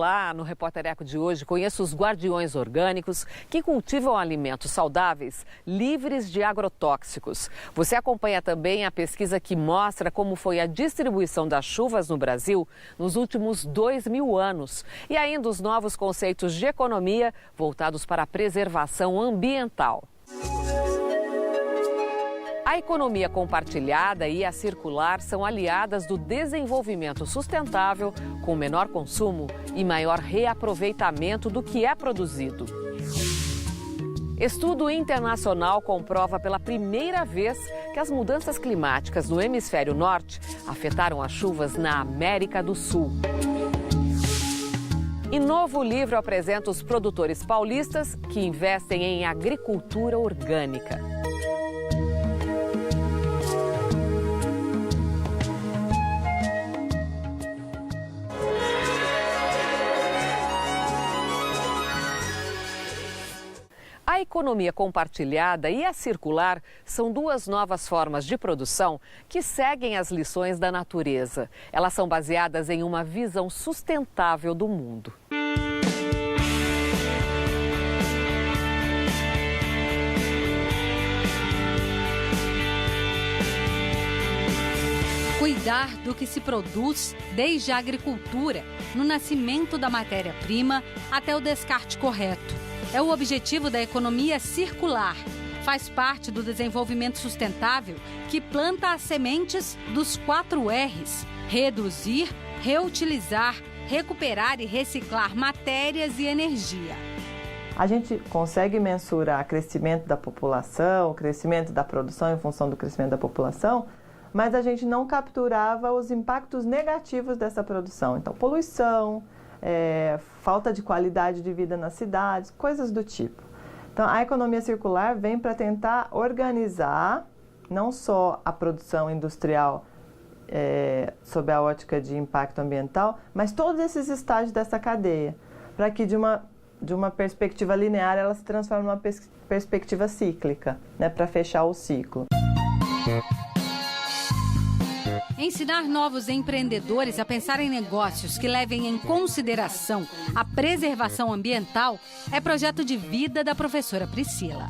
Olá, no Repórter Eco de hoje conheço os guardiões orgânicos que cultivam alimentos saudáveis, livres de agrotóxicos. Você acompanha também a pesquisa que mostra como foi a distribuição das chuvas no Brasil nos últimos 2.000 anos. E ainda os novos conceitos de economia voltados para a preservação ambiental. A economia compartilhada e a circular são aliadas do desenvolvimento sustentável, com menor consumo e maior reaproveitamento do que é produzido. Estudo internacional comprova pela primeira vez que as mudanças climáticas no hemisfério norte afetaram as chuvas na América do Sul. E novo livro apresenta os produtores paulistas que investem em agricultura orgânica. A economia compartilhada e a circular são duas novas formas de produção que seguem as lições da natureza. Elas são baseadas em uma visão sustentável do mundo. Cuidar do que se produz desde a agricultura, no nascimento da matéria-prima até o descarte correto. É o objetivo da economia circular. Faz parte do desenvolvimento sustentável que planta as sementes dos 4 R's: reduzir, reutilizar, recuperar e reciclar matérias e energia. A gente consegue mensurar o crescimento da população, o crescimento da produção em função do crescimento da população, mas a gente não capturava os impactos negativos dessa produção. Então, poluição, falta de qualidade de vida nas cidades, coisas do tipo. Então, a economia circular vem para tentar organizar não só a produção industrial sob a ótica de impacto ambiental, mas todos esses estágios dessa cadeia, para que de uma perspectiva linear ela se transforme numa perspectiva cíclica, né, para fechar o ciclo. Ensinar novos empreendedores a pensar em negócios que levem em consideração a preservação ambiental é projeto de vida da professora Priscila.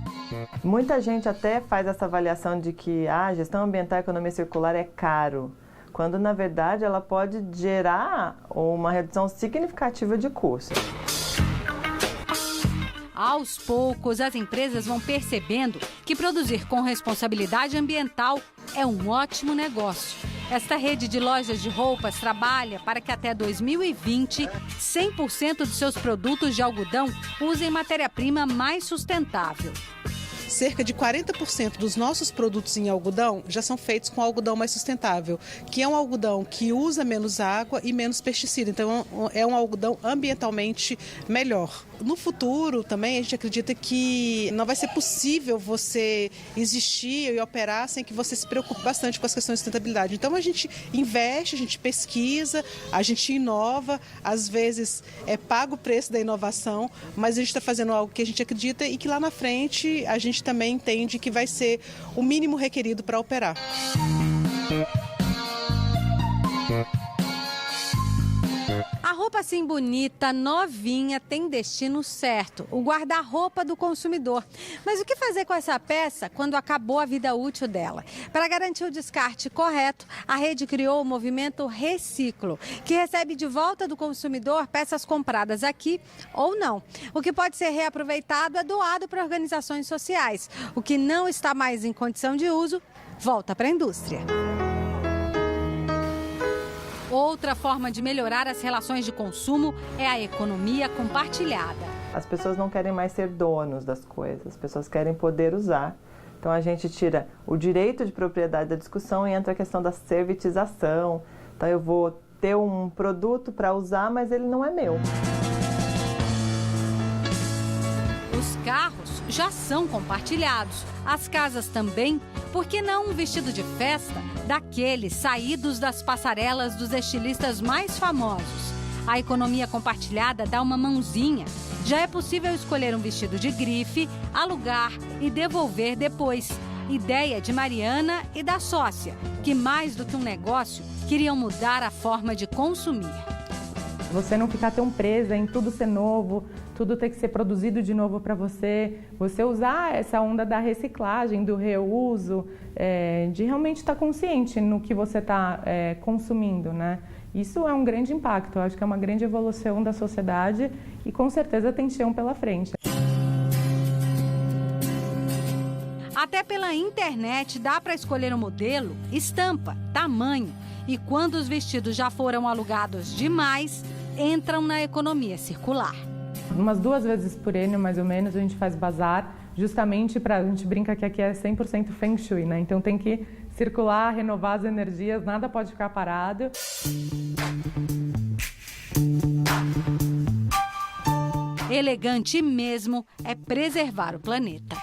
Muita gente até faz essa avaliação de que a gestão ambiental e economia circular é caro, quando na verdade ela pode gerar uma redução significativa de custos. Aos poucos, as empresas vão percebendo que produzir com responsabilidade ambiental é um ótimo negócio. Esta rede de lojas de roupas trabalha para que até 2020, 100% de seus produtos de algodão usem matéria-prima mais sustentável. Cerca de 40% dos nossos produtos em algodão já são feitos com algodão mais sustentável, que é um algodão que usa menos água e menos pesticida. Então, é um algodão ambientalmente melhor. No futuro, também, a gente acredita que não vai ser possível você existir e operar sem que você se preocupe bastante com as questões de sustentabilidade. Então, a gente investe, a gente pesquisa, a gente inova, às vezes paga o preço da inovação, mas a gente está fazendo algo que a gente acredita e que lá na frente a gente também entende que vai ser o mínimo requerido para operar. A roupa assim bonita, novinha, tem destino certo, o guarda-roupa do consumidor. Mas o que fazer com essa peça quando acabou a vida útil dela? Para garantir o descarte correto, a rede criou o movimento Reciclo, que recebe de volta do consumidor peças compradas aqui ou não. O que pode ser reaproveitado é doado para organizações sociais. O que não está mais em condição de uso, volta para a indústria. Outra forma de melhorar as relações de consumo é a economia compartilhada. As pessoas não querem mais ser donos das coisas, as pessoas querem poder usar. Então a gente tira o direito de propriedade da discussão e entra a questão da servitização. Então eu vou ter um produto para usar, mas ele não é meu. Os carros já são compartilhados, as casas também. Por que não um vestido de festa daqueles saídos das passarelas dos estilistas mais famosos? A economia compartilhada dá uma mãozinha. Já é possível escolher um vestido de grife, alugar e devolver depois. Ideia de Mariana e da sócia, que mais do que um negócio, queriam mudar a forma de consumir. Você não ficar tão presa em tudo ser novo, tudo ter que ser produzido de novo para você. Você usar essa onda da reciclagem, do reuso, de realmente estar consciente no que você está consumindo, né? Isso é um grande impacto, eu acho que é uma grande evolução da sociedade e com certeza tem chão pela frente. Até pela internet dá para escolher o modelo, estampa, tamanho. E quando os vestidos já foram alugados demais, entram na economia circular. Umas 2 vezes por ano, mais ou menos, a gente faz bazar, justamente a gente brinca que aqui é 100% Feng Shui, né? Então tem que circular, renovar as energias, nada pode ficar parado. Elegante mesmo é preservar o planeta.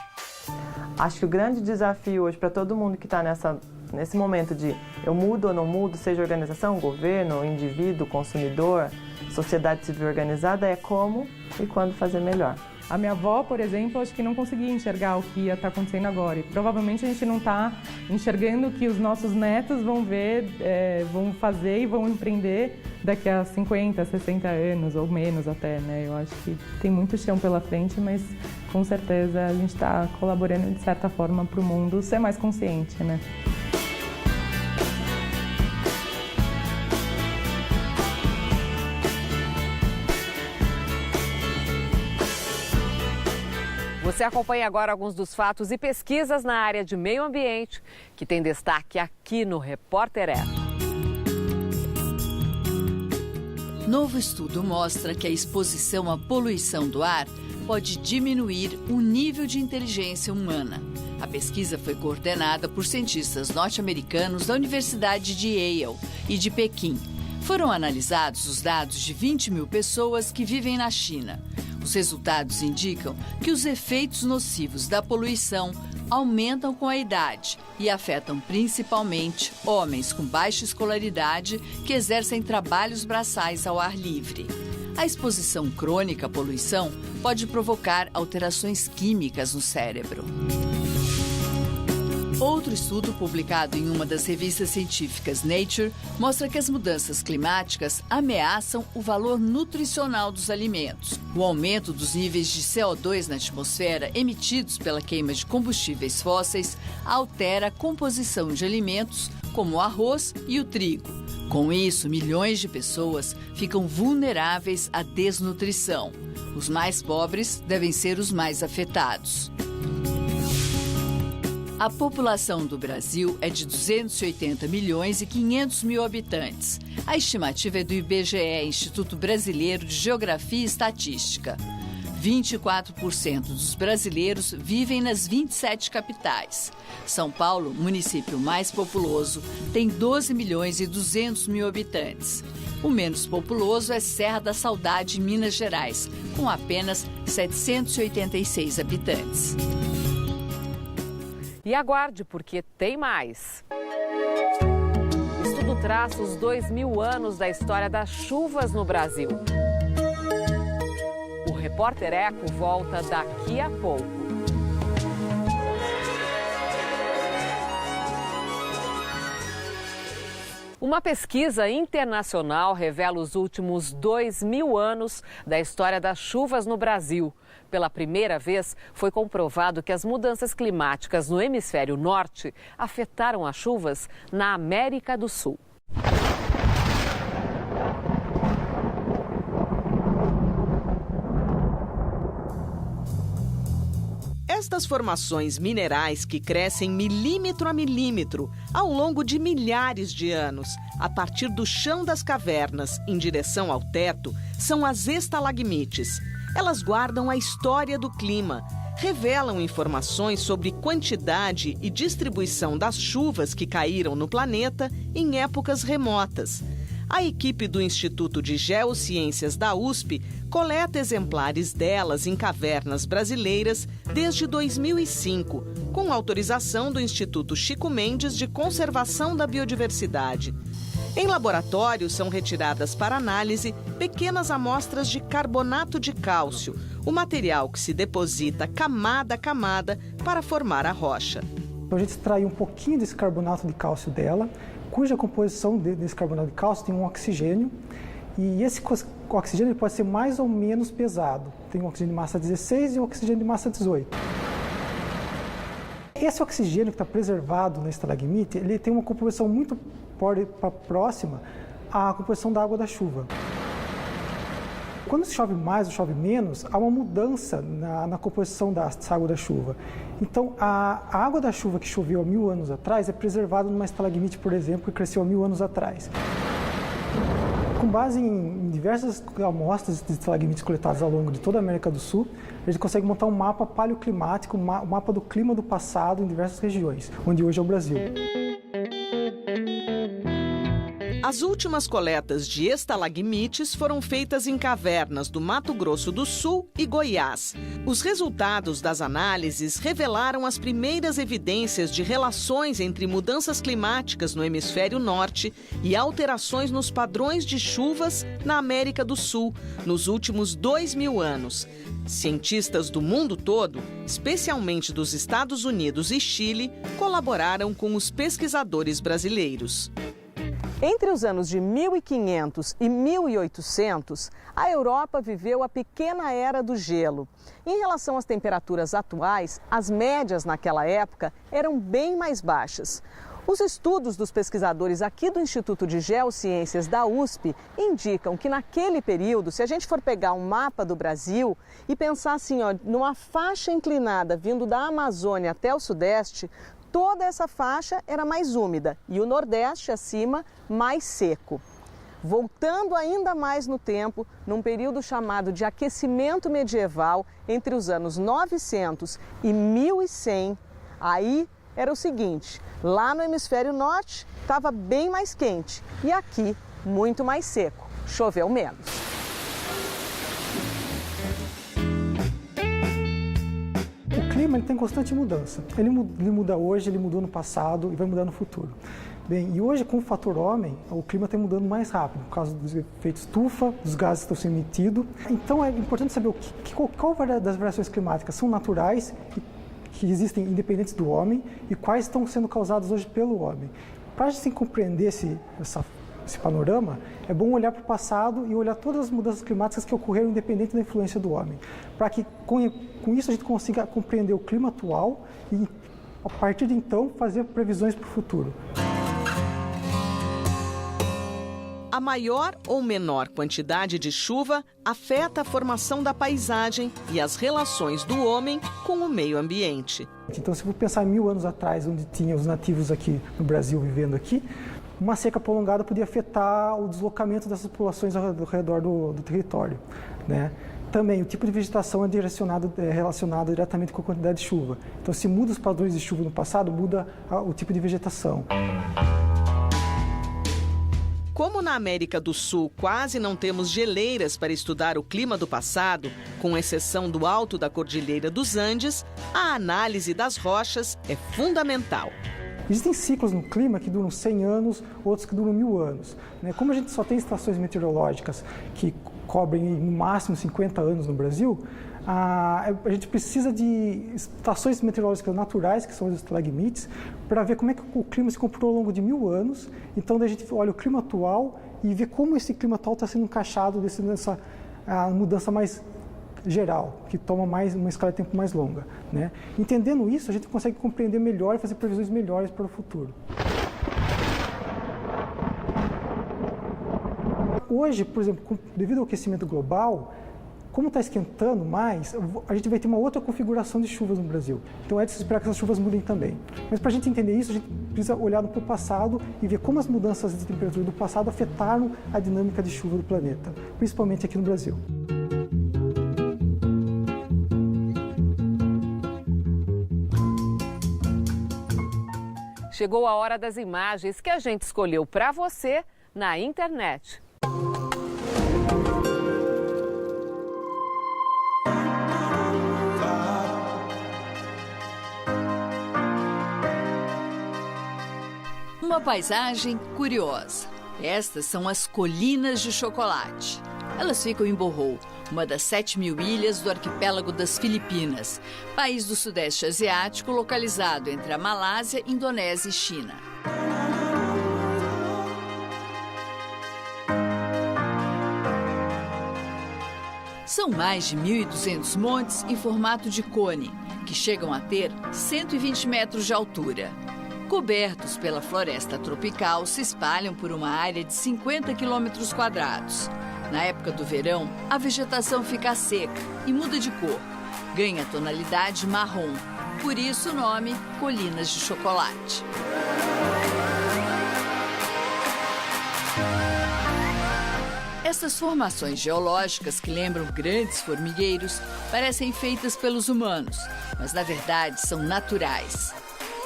Acho que o grande desafio hoje para todo mundo que está nesse momento de eu mudo ou não mudo, seja organização, governo, indivíduo, consumidor, sociedade civil organizada, é como e quando fazer melhor. A minha avó, por exemplo, acho que não conseguia enxergar o que ia estar acontecendo agora. E provavelmente a gente não está enxergando o que os nossos netos vão ver, vão fazer e vão empreender daqui a 50, 60 anos ou menos até, né? Eu acho que tem muito chão pela frente, mas com certeza a gente está colaborando de certa forma para o mundo ser mais consciente, né? Você acompanha agora alguns dos fatos e pesquisas na área de meio ambiente que tem destaque aqui no Repórter Eco. Novo estudo mostra que a exposição à poluição do ar pode diminuir o nível de inteligência humana. A pesquisa foi coordenada por cientistas norte-americanos da Universidade de Yale e de Pequim. Foram analisados os dados de 20 mil pessoas que vivem na China. Os resultados indicam que os efeitos nocivos da poluição aumentam com a idade e afetam principalmente homens com baixa escolaridade que exercem trabalhos braçais ao ar livre. A exposição crônica à poluição pode provocar alterações químicas no cérebro. Outro estudo publicado em uma das revistas científicas Nature mostra que as mudanças climáticas ameaçam o valor nutricional dos alimentos. O aumento dos níveis de CO2 na atmosfera emitidos pela queima de combustíveis fósseis altera a composição de alimentos como o arroz e o trigo. Com isso, milhões de pessoas ficam vulneráveis à desnutrição. Os mais pobres devem ser os mais afetados. A população do Brasil é de 280 milhões e 500 mil habitantes. A estimativa é do IBGE, Instituto Brasileiro de Geografia e Estatística. 24% dos brasileiros vivem nas 27 capitais. São Paulo, município mais populoso, tem 12 milhões e 200 mil habitantes. O menos populoso é Serra da Saudade, em Minas Gerais, com apenas 786 habitantes. E aguarde, porque tem mais. O estudo traça os 2000 anos da história das chuvas no Brasil. O Repórter Eco volta daqui a pouco. Uma pesquisa internacional revela os últimos 2000 anos da história das chuvas no Brasil. Pela primeira vez, foi comprovado que as mudanças climáticas no hemisfério norte afetaram as chuvas na América do Sul. Estas formações minerais que crescem milímetro a milímetro ao longo de milhares de anos, a partir do chão das cavernas em direção ao teto, são as estalagmites. Elas guardam a história do clima, revelam informações sobre quantidade e distribuição das chuvas que caíram no planeta em épocas remotas. A equipe do Instituto de Geociências da USP coleta exemplares delas em cavernas brasileiras desde 2005, com autorização do Instituto Chico Mendes de Conservação da Biodiversidade. Em laboratório, são retiradas para análise pequenas amostras de carbonato de cálcio, o material que se deposita camada a camada para formar a rocha. A gente extraiu um pouquinho desse carbonato de cálcio dela, cuja composição desse carbonato de cálcio tem um oxigênio, E esse oxigênio ele pode ser mais ou menos pesado. Tem um oxigênio de massa 16 e um oxigênio de massa 18. Esse oxigênio que está preservado na estalagmite, ele tem uma composição muito próxima à composição da água da chuva. Quando chove mais ou chove menos, há uma mudança na composição dessa água da chuva. Então, a água da chuva que choveu há 1000 anos atrás é preservada numa estalagmite, por exemplo, que cresceu há 1000 anos atrás. Com base em diversas amostras de estalagmites coletadas ao longo de toda a América do Sul, a gente consegue montar um mapa paleoclimático, um mapa do clima do passado em diversas regiões, onde hoje é o Brasil. As últimas coletas de estalagmites foram feitas em cavernas do Mato Grosso do Sul e Goiás. Os resultados das análises revelaram as primeiras evidências de relações entre mudanças climáticas no hemisfério norte e alterações nos padrões de chuvas na América do Sul nos últimos 2000 anos. Cientistas do mundo todo, especialmente dos Estados Unidos e Chile, colaboraram com os pesquisadores brasileiros. Entre os anos de 1500 e 1800, a Europa viveu a pequena era do gelo. Em relação às temperaturas atuais, as médias naquela época eram bem mais baixas. Os estudos dos pesquisadores aqui do Instituto de Geociências da USP indicam que naquele período, se a gente for pegar um mapa do Brasil e pensar assim, numa faixa inclinada vindo da Amazônia até o Sudeste, toda essa faixa era mais úmida e o Nordeste acima mais seco. Voltando ainda mais no tempo, num período chamado de aquecimento medieval, entre os anos 900 e 1100, aí era o seguinte, lá no hemisfério norte estava bem mais quente e aqui muito mais seco, choveu menos. O clima ele tem constante mudança. Ele muda hoje, ele mudou no passado e vai mudar no futuro. Bem, e hoje, com o fator homem, o clima está mudando mais rápido, por causa dos efeitos estufa, dos gases que estão sendo emitidos. Então, é importante saber qual das variações climáticas são naturais, que existem independentes do homem, e quais estão sendo causadas hoje pelo homem. Para a gente compreender esse panorama, é bom olhar para o passado e olhar todas as mudanças climáticas que ocorreram independente da influência do homem, para que com isso a gente consiga compreender o clima atual e, a partir de então, fazer previsões para o futuro. A maior ou menor quantidade de chuva afeta a formação da paisagem e as relações do homem com o meio ambiente. Então, se for pensar em 1000 anos atrás, onde tinha os nativos aqui no Brasil vivendo aqui, uma seca prolongada podia afetar o deslocamento dessas populações ao redor do território, né? Também, o tipo de vegetação é relacionado diretamente com a quantidade de chuva. Então, se muda os padrões de chuva no passado, muda o tipo de vegetação. Como na América do Sul quase não temos geleiras para estudar o clima do passado, com exceção do alto da Cordilheira dos Andes, a análise das rochas é fundamental. Existem ciclos no clima que duram 100 anos, outros que duram 1000 anos. Como a gente só tem estações meteorológicas que cobrem no máximo 50 anos no Brasil, a gente precisa de estações meteorológicas naturais, que são os estalagmites, para ver como é que o clima se comportou ao longo de 1000 anos. Então, daí a gente olha o clima atual e vê como esse clima atual está sendo encaixado nessa mudança mais geral, que toma uma escala de tempo mais longa, né? Entendendo isso, a gente consegue compreender melhor e fazer previsões melhores para o futuro. Hoje, por exemplo, devido ao aquecimento global, como está esquentando mais, a gente vai ter uma outra configuração de chuvas no Brasil. Então é de se esperar que essas chuvas mudem também. Mas para a gente entender isso, a gente precisa olhar para o passado e ver como as mudanças de temperatura do passado afetaram a dinâmica de chuva do planeta, principalmente aqui no Brasil. Chegou a hora das imagens que a gente escolheu para você na internet. Uma paisagem curiosa. Estas são as Colinas de Chocolate. Elas ficam em Bohol, uma das 7.000 ilhas do arquipélago das Filipinas, país do Sudeste Asiático localizado entre a Malásia, Indonésia e China. São mais de 1.200 montes em formato de cone, que chegam a ter 120 metros de altura. Cobertos pela floresta tropical, se espalham por uma área de 50 quilômetros quadrados. Na época do verão, a vegetação fica seca e muda de cor. Ganha tonalidade marrom. Por isso o nome Colinas de Chocolate. Essas formações geológicas, que lembram grandes formigueiros, parecem feitas pelos humanos, mas na verdade são naturais.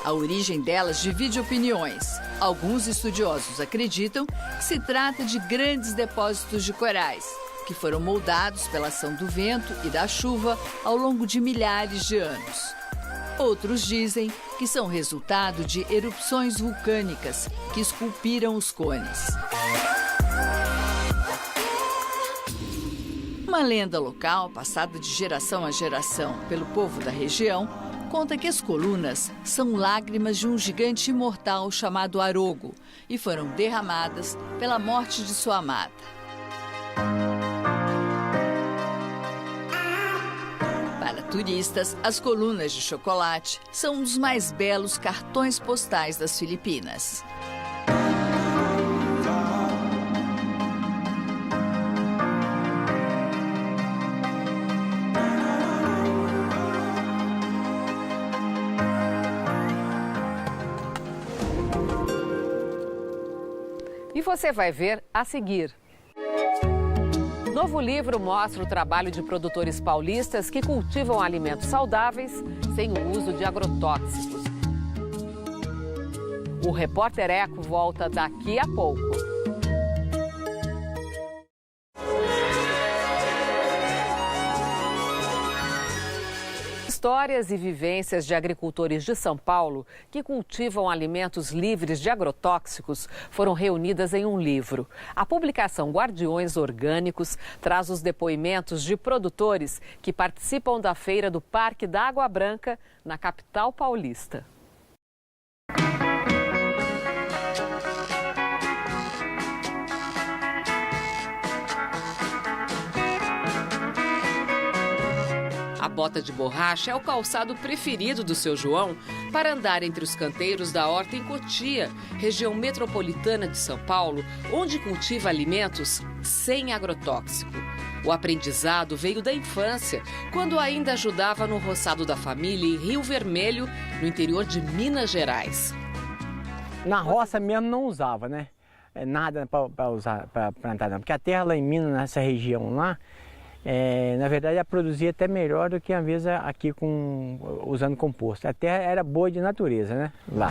A origem delas divide opiniões. Alguns estudiosos acreditam que se trata de grandes depósitos de corais, que foram moldados pela ação do vento e da chuva ao longo de milhares de anos. Outros dizem que são resultado de erupções vulcânicas que esculpiram os cones. Uma lenda local, passada de geração a geração pelo povo da região, conta que as colunas são lágrimas de um gigante imortal chamado Arogo e foram derramadas pela morte de sua amada. Para turistas, as colunas de chocolate são um dos mais belos cartões postais das Filipinas. E você vai ver a seguir. Novo livro mostra o trabalho de produtores paulistas que cultivam alimentos saudáveis sem o uso de agrotóxicos. O Repórter Eco volta daqui a pouco. Histórias e vivências de agricultores de São Paulo que cultivam alimentos livres de agrotóxicos foram reunidas em um livro. A publicação Guardiões Orgânicos traz os depoimentos de produtores que participam da feira do Parque da Água Branca, na capital paulista. A bota de borracha é o calçado preferido do seu João para andar entre os canteiros da horta em Cotia, região metropolitana de São Paulo, onde cultiva alimentos sem agrotóxico. O aprendizado veio da infância, quando ainda ajudava no roçado da família em Rio Vermelho, no interior de Minas Gerais. Na roça mesmo não usava, né? Nada para usar, para plantar, não. Porque a terra lá em Minas, nessa região lá, na verdade, ela produzia até melhor do que às vezes aqui usando composto. A terra era boa de natureza, né? Lá.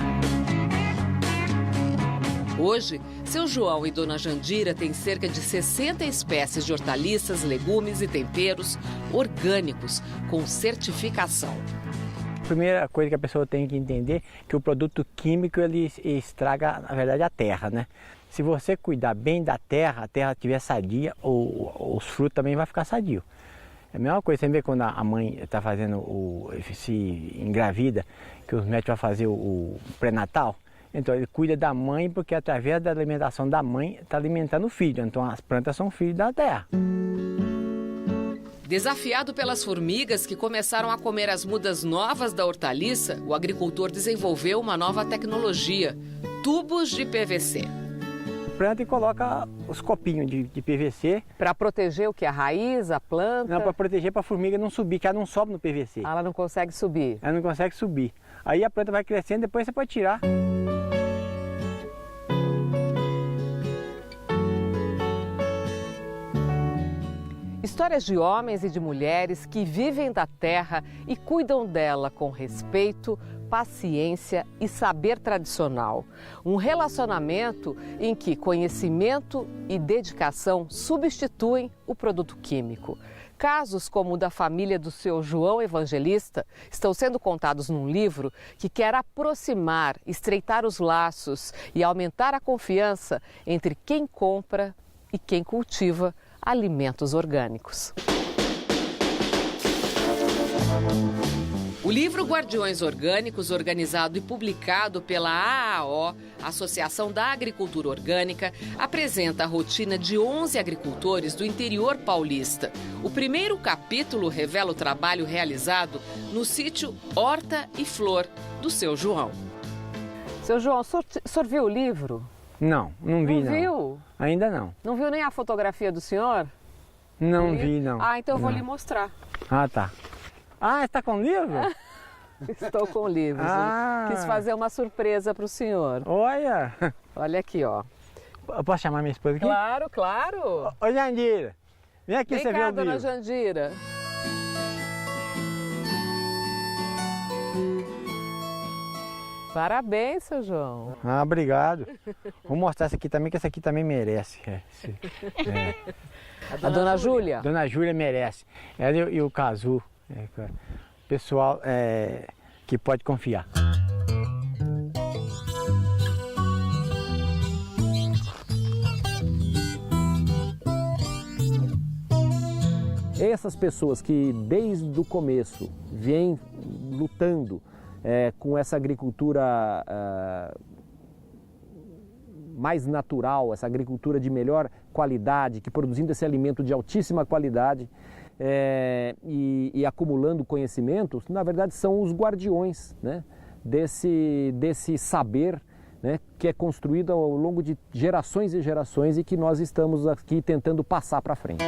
Hoje, seu João e dona Jandira têm cerca de 60 espécies de hortaliças, legumes e temperos orgânicos com certificação. A primeira coisa que a pessoa tem que entender é que o produto químico ele estraga, na verdade, a terra, né? Se você cuidar bem da terra, a terra estiver sadia, os frutos também vão ficar sadios. É a mesma coisa, você vê quando a mãe está fazendo se engravida, que os médicos vão fazer o pré-natal. Então ele cuida da mãe porque através da alimentação da mãe está alimentando o filho. Então as plantas são filhos da terra. Desafiado pelas formigas que começaram a comer as mudas novas da hortaliça, o agricultor desenvolveu uma nova tecnologia: tubos de PVC. Planta e coloca os copinhos de PVC. Para proteger o que? A raiz, a planta? Não, para proteger para a formiga não subir, que ela não sobe no PVC. Ela não consegue subir? Ela não consegue subir. Aí a planta vai crescendo, depois você pode tirar. Histórias de homens e de mulheres que vivem da terra e cuidam dela com respeito, paciência e saber tradicional. Um relacionamento em que conhecimento e dedicação substituem o produto químico. Casos como o da família do seu João Evangelista estão sendo contados num livro que quer aproximar, estreitar os laços e aumentar a confiança entre quem compra e quem cultiva alimentos orgânicos. O O livro Guardiões Orgânicos, organizado e publicado pela AAO, Associação da Agricultura Orgânica, apresenta a rotina de 11 agricultores do interior paulista. O primeiro capítulo revela o trabalho realizado no sítio Horta e Flor, do seu João. Seu João, o senhor viu o livro? Não vi. Não viu? Ainda não. Não viu nem a fotografia do senhor? Não vi, não. Ah, então eu vou lhe mostrar. Ah, tá. Ah, está com o livro? Estou com o livro. Quis fazer uma surpresa para o senhor. Olha! Olha aqui, ó. Eu posso chamar minha esposa aqui? Claro, claro. Ô, Jandira, vem aqui você ver o livro. Vem cá, dona Jandira. Parabéns, seu João. Ah, obrigado. Vou mostrar essa aqui também, que essa aqui também merece. A dona Júlia? Dona Júlia merece. Ela e o Cazu. Pessoal que pode confiar. Essas pessoas que desde o começo vêm lutando com essa agricultura mais natural, essa agricultura de melhor qualidade, que produzindo esse alimento de altíssima qualidade e acumulando conhecimentos, na verdade são os guardiões, né, desse saber, né, que é construído ao longo de gerações e gerações e que nós estamos aqui tentando passar para frente.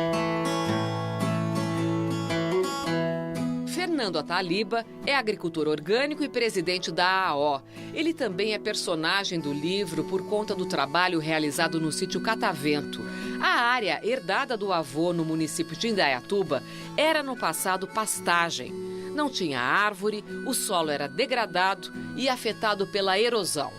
Fernando Ataliba é agricultor orgânico e presidente da AAO. Ele também é personagem do livro por conta do trabalho realizado no sítio Catavento. A área herdada do avô no município de Indaiatuba era no passado pastagem. Não tinha árvore, o solo era degradado e afetado pela erosão.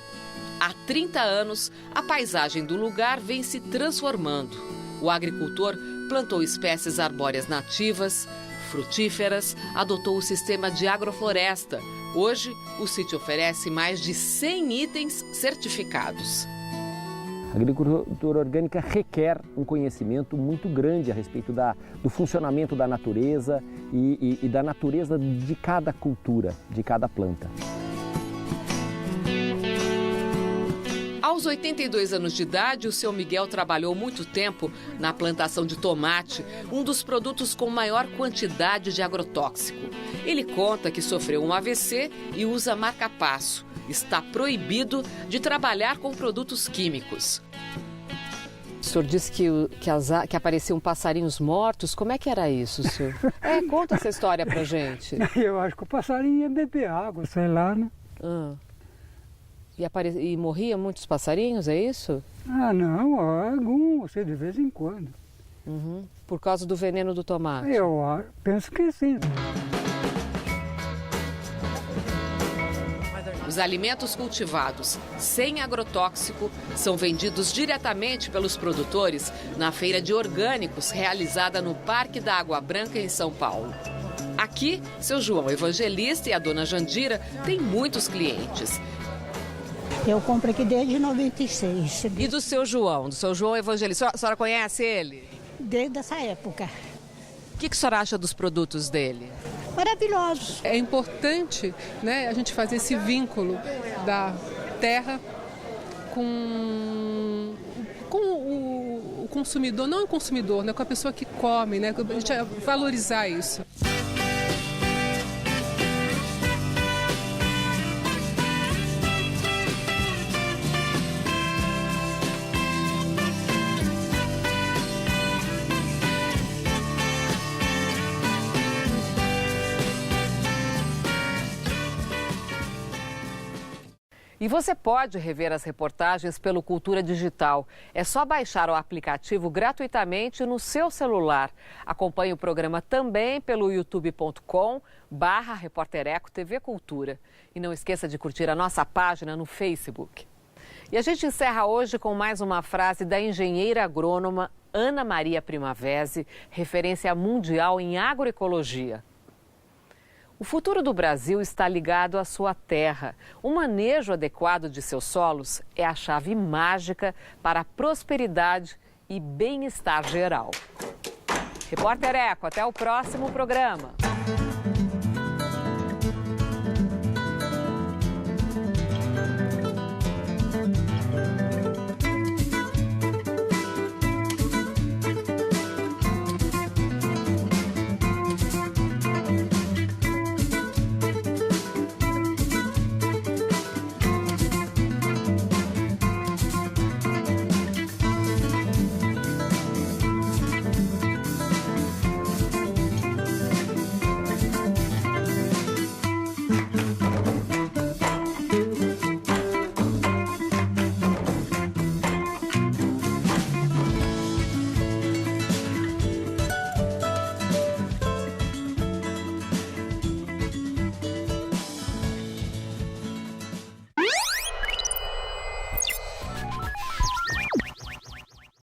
Há 30 anos, a paisagem do lugar vem se transformando. O agricultor plantou espécies arbóreas nativas, frutíferas, adotou o sistema de agrofloresta. Hoje, o sítio oferece mais de 100 itens certificados. A agricultura orgânica requer um conhecimento muito grande a respeito do funcionamento da natureza e da natureza de cada cultura, de cada planta. Aos 82 anos de idade, o seu Miguel trabalhou muito tempo na plantação de tomate, um dos produtos com maior quantidade de agrotóxico. Ele conta que sofreu um AVC e usa marca-passo. Está proibido de trabalhar com produtos químicos. O senhor disse que apareciam passarinhos mortos. Como é que era isso, senhor? Conta essa história pra gente. Eu acho que o passarinho ia beber água, sei lá, né? E morriam muitos passarinhos, é isso? Ah, não, alguns, de vez em quando. Por causa do veneno do tomate? Eu penso que sim. Os alimentos cultivados sem agrotóxico são vendidos diretamente pelos produtores na feira de orgânicos realizada no Parque da Água Branca, em São Paulo. Aqui, seu João Evangelista e a dona Jandira têm muitos clientes. Eu compro aqui desde 96. E do seu João Evangelista, a senhora conhece ele? Desde essa época. O que a senhora acha dos produtos dele? Maravilhosos. É importante, né, a gente fazer esse vínculo da terra com o consumidor, não o consumidor, né, com a pessoa que come, né, a gente valorizar isso. E você pode rever as reportagens pelo Cultura Digital. É só baixar o aplicativo gratuitamente no seu celular. Acompanhe o programa também pelo youtube.com/repórtereco TV Cultura. E não esqueça de curtir a nossa página no Facebook. E a gente encerra hoje com mais uma frase da engenheira agrônoma Ana Maria Primavesi, referência mundial em agroecologia. O futuro do Brasil está ligado à sua terra. O manejo adequado de seus solos é a chave mágica para a prosperidade e bem-estar geral. Repórter Eco, até o próximo programa.